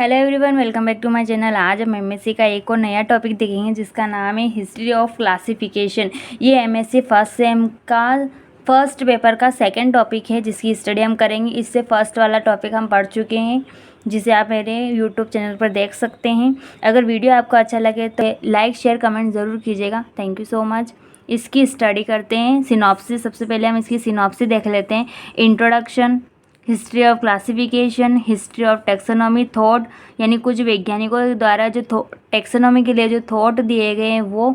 Hello everyone, welcome back to my channel. आज हम MSc का एक और नया टॉपिक देखेंगे जिसका नाम है हिस्ट्री ऑफ क्लासिफिकेशन। ये एमएससी फर्स्ट सेम का फर्स्ट पेपर का सेकंड टॉपिक है जिसकी स्टडी हम करेंगे। इससे फर्स्ट वाला टॉपिक हम पढ़ चुके हैं जिसे आप मेरे यूट्यूब चैनल पर देख सकते हैं। अगर वीडियो आपको अच्छा लगे तो लाइक शेयर कमेंट ज़रूर कीजिएगा। Thank you so much. इसकी स्टडी करते हैं। सिनॉप्सिस, सबसे पहले हम इसकी सिनॉप्सिस देख लेते हैं। Introduction, history of classification, history of taxonomy, thought, यानी कुछ वैज्ञानिकों द्वारा जो टेक्सोनॉमी के लिए जो थॉट दिए गए हैं वो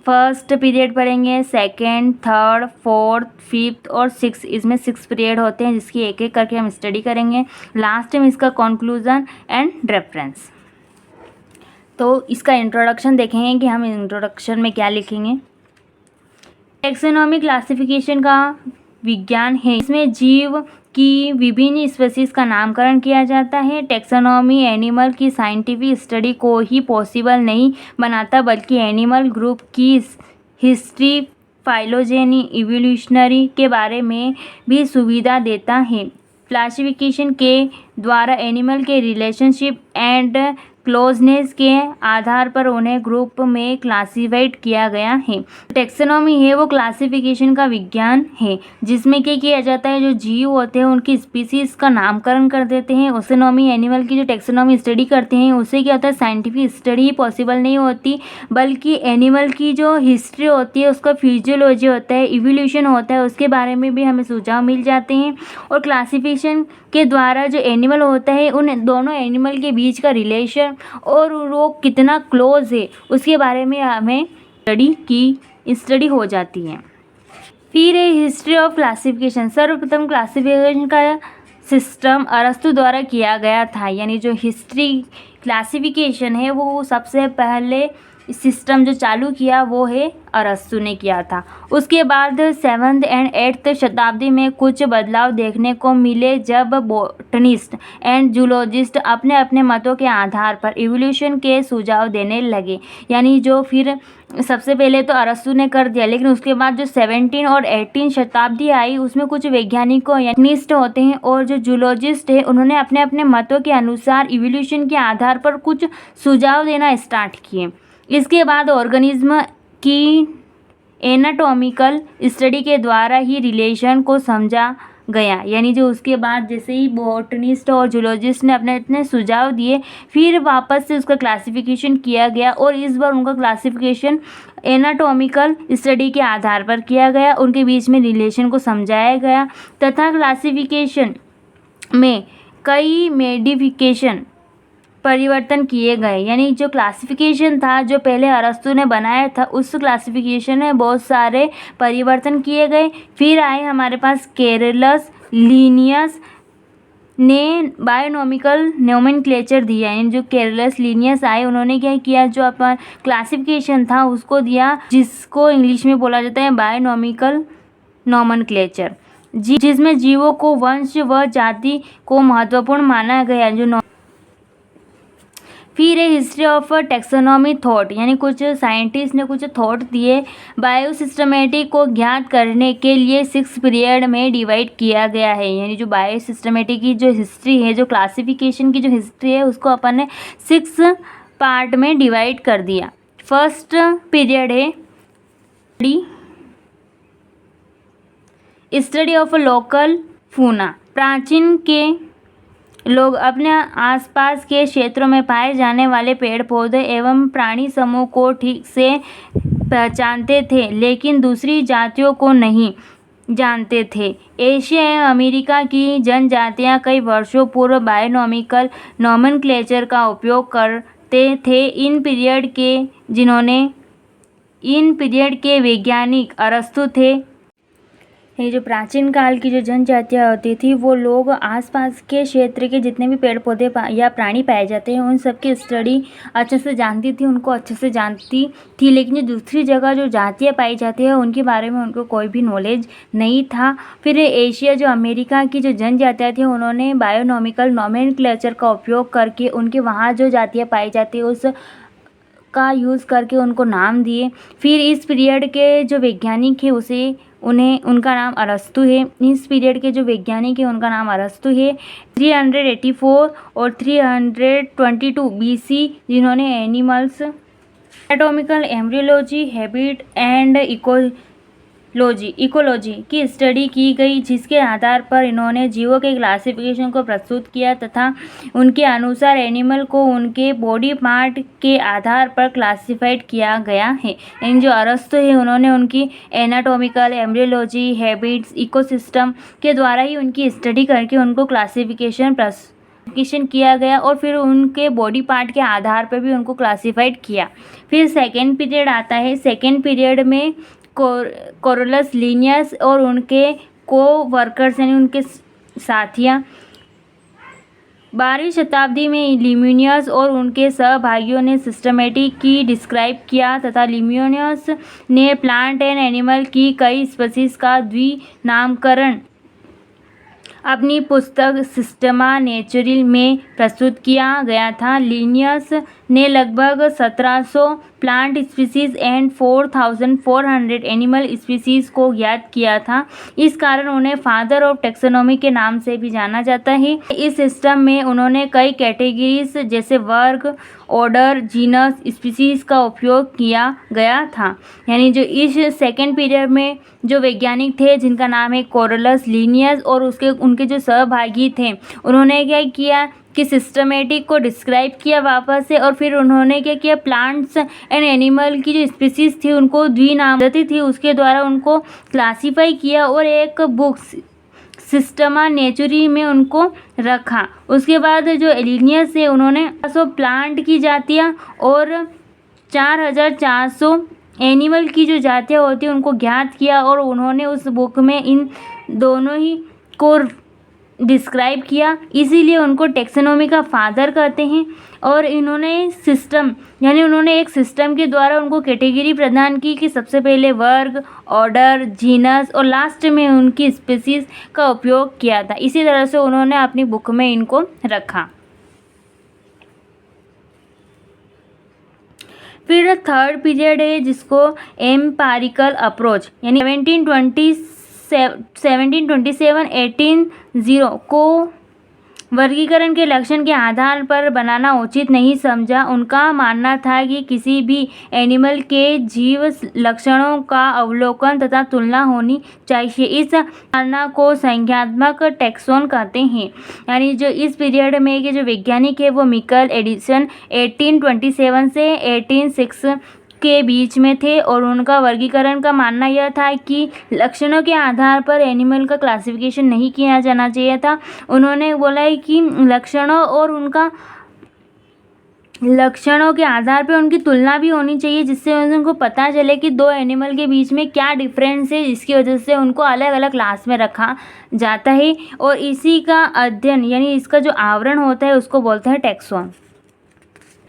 फर्स्ट पीरियड पढ़ेंगे। सेकंड, थर्ड, फोर्थ, फिफ्थ और सिक्स, इसमें 6 पीरियड होते हैं जिसकी एक एक करके हम स्टडी करेंगे। लास्ट में इसका कंक्लूजन एंड रेफरेंस। तो इसका इंट्रोडक्शन देखेंगे कि हम इंट्रोडक्शन में क्या लिखेंगे। टेक्सोनॉमी क्लासिफिकेशन का विज्ञान है। इसमें जीव की विभिन्न स्पीसीज का नामकरण किया जाता है। टेक्सोनॉमी एनिमल की साइंटिफिक स्टडी को ही पॉसिबल नहीं बनाता बल्कि एनिमल ग्रुप की हिस्ट्री, फाइलोजेनी, इवोल्यूशनरी के बारे में भी सुविधा देता है। क्लासिफिकेशन के द्वारा एनिमल के रिलेशनशिप एंड क्लोजनेस के आधार पर उन्हें ग्रुप में क्लासिफाइड किया गया है। टेक्सोनॉमी है वो क्लासिफिकेशन का विज्ञान है जिसमें क्या किया जाता है, जो जीव होते हैं उनकी स्पीसीज का नामकरण कर देते हैं। ओसेनॉमी एनिमल की जो टेक्सोनॉमी स्टडी करते हैं उससे क्या होता है, साइंटिफिक स्टडी ही पॉसिबल नहीं होती बल्कि एनिमल की जो हिस्ट्री होती है, उसका फिजियोलॉजी होता है, इवोल्यूशन होता है, उसके बारे में भी हमें सुझाव मिल जाते हैं। और क्लासिफिकेशन के द्वारा जो एनिमल होता है उन दोनों एनिमल के बीच का रिलेशन और वो कितना क्लोज है उसके बारे में हमें स्टडी हो जाती है। फिर है हिस्ट्री ऑफ क्लासिफिकेशन। सर्वप्रथम क्लासिफिकेशन का सिस्टम अरस्तु द्वारा किया गया था, यानी जो हिस्ट्री क्लासिफिकेशन है वो सबसे पहले सिस्टम जो चालू किया वो है अरस्तु ने किया था। उसके बाद 7th एंड 8th शताब्दी में कुछ बदलाव देखने को मिले जब बॉटनिस्ट एंड जूलॉजिस्ट अपने अपने मतों के आधार पर इवोल्यूशन के सुझाव देने लगे। यानी जो फिर सबसे पहले तो अरस्तु ने कर दिया, लेकिन उसके बाद जो 17 और 18 शताब्दी आई उसमें कुछ वैज्ञानिकों बॉटनिस्ट होते हैं और जो जूलॉजिस्ट है उन्होंने अपने अपने मतों के अनुसार इवोल्यूशन के आधार पर कुछ सुझाव देना स्टार्ट किए। इसके बाद ऑर्गेनिज्म की एनाटॉमिकल स्टडी के द्वारा ही रिलेशन को समझा गया। यानी जो उसके बाद जैसे ही बॉटनिस्ट और जूलॉजिस्ट ने अपने अपने सुझाव दिए फिर वापस से उसका क्लासिफिकेशन किया गया और इस बार उनका क्लासिफिकेशन एनाटॉमिकल स्टडी के आधार पर किया गया, उनके बीच में रिलेशन को समझाया गया तथा क्लासिफिकेशन में कई मॉडिफिकेशन परिवर्तन किए गए। यानी जो क्लासिफिकेशन था जो पहले अरस्तु ने बनाया था उस क्लासिफिकेशन में बहुत सारे परिवर्तन किए गए। फिर आए हमारे पास केरलस लीनियस ने बायोनॉमिकल नोमेनक्लेचर दिया। यानी जो केरलस लीनियस आए उन्होंने क्या किया, जो अपन क्लासिफिकेशन था उसको दिया जिसको इंग्लिश में बोला जाता है बायोनॉमिकल नोमेनक्लेचर, जिसमें जीवों को वंश व जाति को महत्वपूर्ण माना गया। जो फिर है हिस्ट्री ऑफ टेक्सोनॉमी थॉट, यानी कुछ साइंटिस्ट ने कुछ थॉट दिए। बायोसिस्टमेटिक को ज्ञात करने के लिए 6 पीरियड में डिवाइड किया गया है। यानी जो बायोसिस्टमेटिक की जो हिस्ट्री है, जो क्लासिफिकेशन की जो हिस्ट्री है उसको अपन ने 6 पार्ट में डिवाइड कर दिया। फर्स्ट पीरियड है स्टडी ऑफ लोकल फूना। प्राचीन के लोग अपने आसपास के क्षेत्रों में पाए जाने वाले पेड़ पौधे एवं प्राणी समूह को ठीक से पहचानते थे लेकिन दूसरी जातियों को नहीं जानते थे। एशिया एवं अमेरिका की जनजातियां कई वर्षों पूर्व बायोनॉमिकल नोमेनक्लेचर का उपयोग करते थे। इन पीरियड के वैज्ञानिक अरस्तु थे। ये जो प्राचीन काल की जो जनजातियाँ होती थी वो लोग आसपास के क्षेत्र के जितने भी पेड़ पौधे या प्राणी पाए जाते हैं उन सब की स्टडी अच्छे से जानती थी, उनको अच्छे से जानती थी। लेकिन जो दूसरी जगह जो जातियाँ पाई जाती है उनके बारे में उनको कोई भी नॉलेज नहीं था। फिर एशिया जो अमेरिका की जो जनजातियाँ थी उन्होंने बायोनॉमिकल नोमेनक्लेचर का उपयोग करके उनके वहाँ जो जातियाँ पाई जाती है उस का यूज़ करके उनको नाम दिए। फिर इस पीरियड के जो वैज्ञानिक है उसे उनका नाम अरस्तु है। इस पीरियड के जो वैज्ञानिक है उनका नाम अरस्तु है। 384 और 322 BC जिन्होंने animals anatomical embryology, habit and ecology की स्टडी की गई, जिसके आधार पर इन्होंने जीवों के क्लासिफिकेशन को प्रस्तुत किया तथा उनके अनुसार एनिमल को उनके बॉडी पार्ट के आधार पर क्लासिफाइड किया गया है। इन जो अरस्तु है उन्होंने उनकी एनाटॉमिकल एम्ब्रियोलॉजी, हैबिट्स, इकोसिस्टम के द्वारा ही उनकी स्टडी करके उनको क्लासिफिकेशन किया गया और फिर उनके बॉडी पार्ट के आधार पर भी उनको क्लासिफाइड किया। फिर सेकेंड पीरियड आता है। सेकेंड पीरियड में कोरोलस लिनियस और उनके को वर्कर्स यानी उनके साथियाँ 12वीं शताब्दी में लिम्यूनियस और उनके सहभागियों ने सिस्टमेटिक की डिस्क्राइब किया तथा लिम्यूनियस ने प्लांट एंड एनिमल की कई स्पीसीज का द्विनामकरण अपनी पुस्तक सिस्टमा नेचुरल में प्रस्तुत किया गया था। लिनियस ने लगभग 1700 plant species and 4400 animal species को ज्ञात किया था। इस कारण उन्हें फादर ऑफ टैक्सोनॉमी के नाम से भी जाना जाता है। इस सिस्टम में उन्होंने कई कैटेगरीज जैसे वर्ग, ऑर्डर, जीनस, स्पीसीज का उपयोग किया गया था। यानी जो इस सेकेंड पीरियड में जो वैज्ञानिक थे जिनका नाम है कोरोलस लिनियस और उनके जो सहभागी थे उन्होंने क्या किया कि सिस्टमेटिक को डिस्क्राइब किया वापस से और फिर उन्होंने क्या किया प्लांट्स एंड एनिमल की जो स्पीसीज थी उनको द्विनामकरण थी उसके द्वारा उनको क्लासीफाई किया और एक बुक सिस्टमा नेचुरी में उनको रखा। उसके बाद जो लिनियस है उन्होंने 400 प्लांट की जातियाँ और 4400 एनिमल की जो जातियाँ होती हैं उनको ज्ञात किया और उन्होंने उस बुक में इन दोनों ही को डिस्क्राइब किया, इसीलिए उनको टैक्सोनॉमी का फादर कहते हैं। और इन्होंने सिस्टम यानी उन्होंने एक सिस्टम के द्वारा उनको कैटेगरी प्रदान की कि सबसे पहले वर्ग, ऑर्डर, जीनस और लास्ट में उनकी स्पीसीज का उपयोग किया था। इसी तरह से उन्होंने अपनी बुक में इनको रखा। फिर थर्ड पीरियड है जिसको एम्पारिकल अप्रोच यानी 1727-18 को वर्गीकरण के लक्षण के आधार पर बनाना उचित नहीं समझा। उनका मानना था कि किसी भी एनिमल के जीव लक्षणों का अवलोकन तथा तुलना होनी चाहिए। इस धारणा को संख्यात्मक टैक्सोन कहते हैं। यानी जो इस पीरियड में के जो वैज्ञानिक है वो मिकल एडिसन 1827 से 1806 के बीच में थे और उनका वर्गीकरण का मानना यह था कि लक्षणों के आधार पर एनिमल का क्लासिफिकेशन नहीं किया जाना चाहिए था। उन्होंने बोला है कि लक्षणों के आधार पर उनकी तुलना भी होनी चाहिए जिससे उनको पता चले कि दो एनिमल के बीच में क्या डिफरेंस है, जिसकी वजह से उनको अलग अलग क्लास में रखा जाता है। और इसी का अध्ययन यानी इसका जो आवरण होता है उसको बोलते हैं टैक्सोन।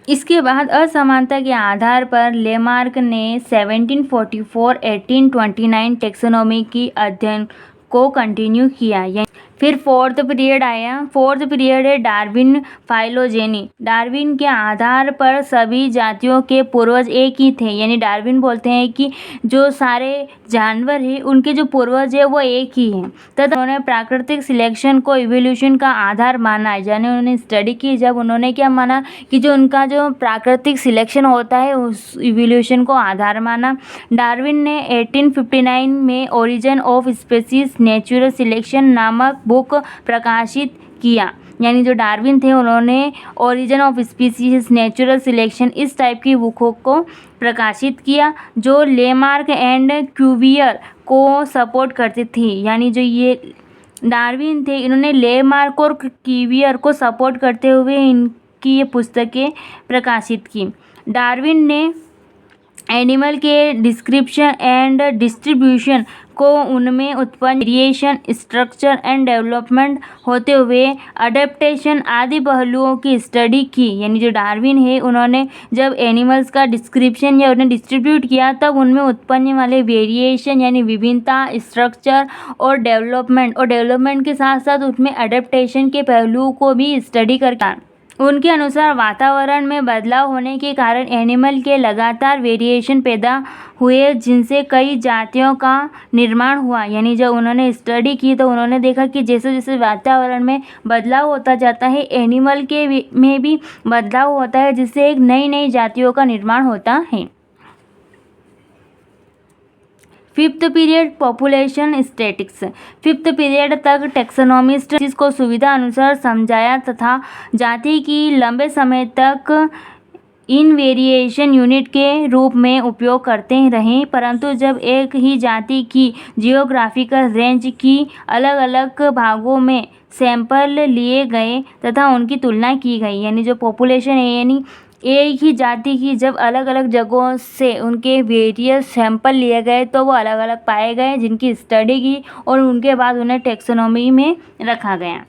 इसके बाद असमानता के आधार पर लेमार्क ने 1744-1829 टैक्सोनॉमी की अध्ययन को कंटिन्यू किया। फिर फोर्थ पीरियड आया। फोर्थ पीरियड है डार्विन फाइलोजेनी। डार्विन के आधार पर सभी जातियों के पूर्वज एक ही थे। यानी डार्विन बोलते हैं कि जो सारे जानवर हैं उनके जो पूर्वज है वो एक ही हैं तथा उन्होंने प्राकृतिक सिलेक्शन को इवोल्यूशन का आधार माना। यानी उन्होंने स्टडी की जब उन्होंने क्या माना कि जो उनका जो प्राकृतिक सिलेक्शन होता है उस इवोल्यूशन को आधार माना। डार्विन ने 1859 में origin of species natural selection नामक बुक प्रकाशित किया। यानी जो डार्विन थे उन्होंने origin of species natural selection इस टाइप की बुकों को प्रकाशित किया जो लेमार्क एंड क्यूवियर को सपोर्ट करती थी। यानी जो ये डार्विन थे इन्होंने लेमार्क और क्यूवियर को सपोर्ट करते हुए इनकी ये पुस्तकें प्रकाशित की। डार्विन ने एनिमल के डिस्क्रिप्शन एंड डिस्ट्रीब्यूशन को उनमें उत्पन्न वेरिएशन, स्ट्रक्चर एंड डेवलपमेंट होते हुए अडेप्टेशन आदि पहलुओं की स्टडी की। यानी जो डार्विन है उन्होंने जब एनिमल्स का डिस्क्रिप्शन या उन्हें डिस्ट्रीब्यूट किया तब उनमें उत्पन्न वाले वेरिएशन यानी विभिन्नता, स्ट्रक्चर और डेवलपमेंट के साथ साथ उसमें अडेप्टेशन के पहलुओं को भी स्टडी करके उनके अनुसार वातावरण में बदलाव होने के कारण एनिमल के लगातार वेरिएशन पैदा हुए, जिनसे कई जातियों का निर्माण हुआ। यानी जब उन्होंने स्टडी की तो उन्होंने देखा कि जैसे जैसे वातावरण में बदलाव होता जाता है, एनिमल के में भी बदलाव होता है, जिससे एक नई नई जातियों का निर्माण होता है। Fifth period population statics. Fifth period तक टैक्सोनॉमिस्ट को सुविधा अनुसार समझाया तथा जाति की लंबे समय तक इन वेरिएशन यूनिट के रूप में उपयोग करते रहे, परंतु जब एक ही जाति की जियोग्राफिकल रेंज की अलग अलग भागों में सैंपल लिए गए तथा उनकी तुलना की गई, यानी जो पॉपुलेशन है, यानी एक ही जाति की जब अलग अलग जगहों से उनके वेरियस सैंपल लिए गए तो वो अलग अलग पाए गए, जिनकी स्टडी की और उनके बाद उन्हें टैक्सोनॉमी में रखा गया।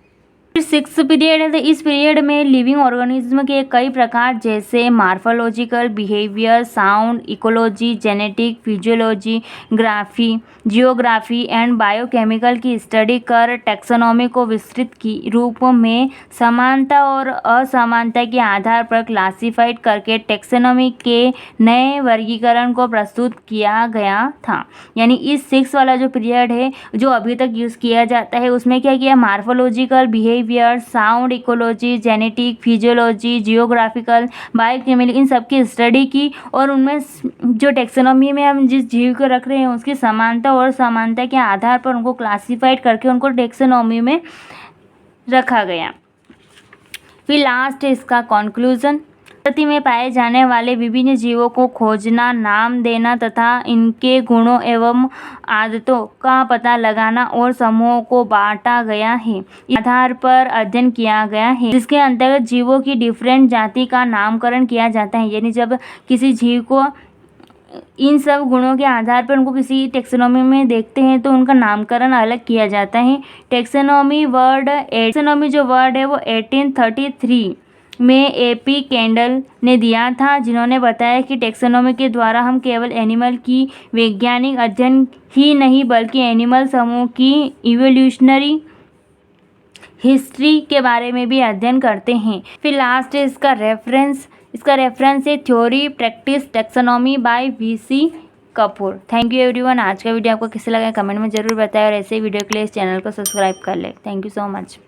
फिर सिक्स पीरियड है, तो इस पीरियड में लिविंग ऑर्गेनिज्म के कई प्रकार जैसे morphological, behaviour, sound, ecology, genetic, physiology, graphy, geography and biochemical की स्टडी कर टैक्सोनॉमी को विस्तृत की रूप में समानता और असमानता के आधार पर क्लासिफाइड करके टैक्सोनॉमी के नए वर्गीकरण को प्रस्तुत किया गया था। यानी इस सिक्स वाला जो पीरियड है जो अभी तक यूज़ किया जाता है, उसमें क्या किया, morphological, behaviour, sound, ecology, genetic, physiology, geographical, biochemical, इन सब की स्टडी की और उनमें जो टैक्सोनॉमी में हम जिस जीव को रख रहे हैं उसकी समानता और समानता के आधार पर उनको क्लासिफाइड करके उनको टैक्सोनॉमी में रखा गया। फिर लास्ट है इसका कंक्लूजन। प्रकृति में पाए जाने वाले विभिन्न जीवों को खोजना, नाम देना तथा इनके गुणों एवं आदतों का पता लगाना और समूहों को बांटा गया है। इस आधार पर अध्ययन किया गया है, जिसके अंतर्गत जीवों की डिफरेंट जाति का नामकरण किया जाता है। यानी जब किसी जीव को इन सब गुणों के आधार पर उनको किसी टैक्सोनॉमी में देखते हैं तो उनका नामकरण अलग किया जाता है। टैक्सोनॉमी जो वर्ड है वो 1833 में AP कैंडल ने दिया था, जिन्होंने बताया कि टैक्सोनॉमी के द्वारा हम केवल एनिमल की वैज्ञानिक अध्ययन ही नहीं बल्कि एनिमल समूह की इवोल्यूशनरी हिस्ट्री के बारे में भी अध्ययन करते हैं। फिर लास्ट है इसका रेफरेंस है theory practice taxonomy by VC Kapoor. Thank you everyone. आज का वीडियो आपको कैसे लगा कमेंट में ज़रूर बताएं और ऐसे वीडियो के लिए इस चैनल को सब्सक्राइब कर लें। Thank you so much.